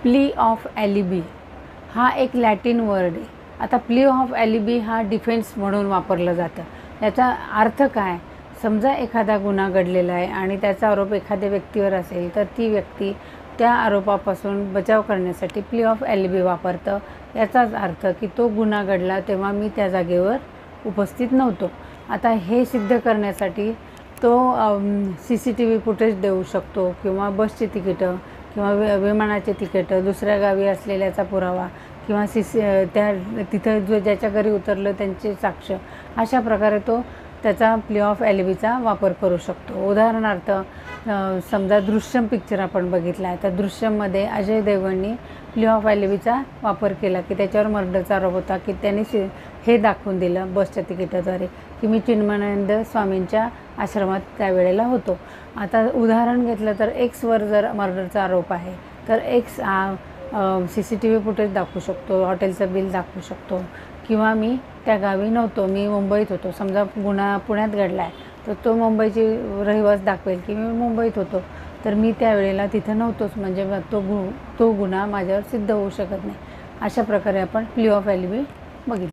प्ली ऑफ ॲलिबी हा एक लॅटिन वर्ड आहे। आता प्ली ऑफ ॲलिबी हा डिफेन्स म्हणून वापरलं जातं। याचा अर्थ काय? समजा एखादा गुन्हा घडलेला आहे आणि त्याचा आरोप एखाद्या व्यक्तीवर असेल तर ती व्यक्ती त्या आरोपापासून बचाव करण्यासाठी प्ली ऑफ ॲलिबी वापरतं। याचाच अर्थ की तो गुन्हा घडला तेव्हा मी त्या जागेवर उपस्थित नव्हतो। आता हे सिद्ध करण्यासाठी तो CCTV फुटेज देऊ शकतो किंवा बसची तिकीटं किंवा विमानाचे तिकीटं, दुसऱ्या गावी असलेल्याचा पुरावा किंवा त्या तिथं ज्याच्या घरी उतरलं त्यांचे साक्ष, अशा प्रकारे तो त्याचा प्ली ऑफ ॲलिबीचा वापर करू शकतो। उदाहरणार्थ समजा दृश्यम पिक्चर आपण बघितला आहे, तर दृश्यममध्ये अजय देवगणनी प्ली ऑफ ॲलिबीचा वापर केला की त्याच्यावर मर्डरचा आरोप होता की त्यांनी हे दाखवून दिलं बसच्या तिकिटाद्वारे की मी चिन्मयानंद स्वामींच्या आश्रमात त्यावेळेला होतो। आता उदाहरण घेतलं तर एक्सवर जर मर्डरचा आरोप आहे तर एक्स CCTV फुटेज दाखवू शकतो, हॉटेलचं बिल दाखवू शकतो किंवा मी त्या गावी नव्हतो, मी मुंबईत होतो। समजा गुन्हा पुण्यात घडला आहे तर तो मुंबईची रहिवास दाखवेल की मी मुंबईत होतो, तर मी त्यावेळेला तिथं नव्हतोच, म्हणजे तो गुन्हा माझ्यावर सिद्ध होऊ शकत नाही। अशा प्रकारे आपण प्ली ऑफ ॲलिबी बघितलं।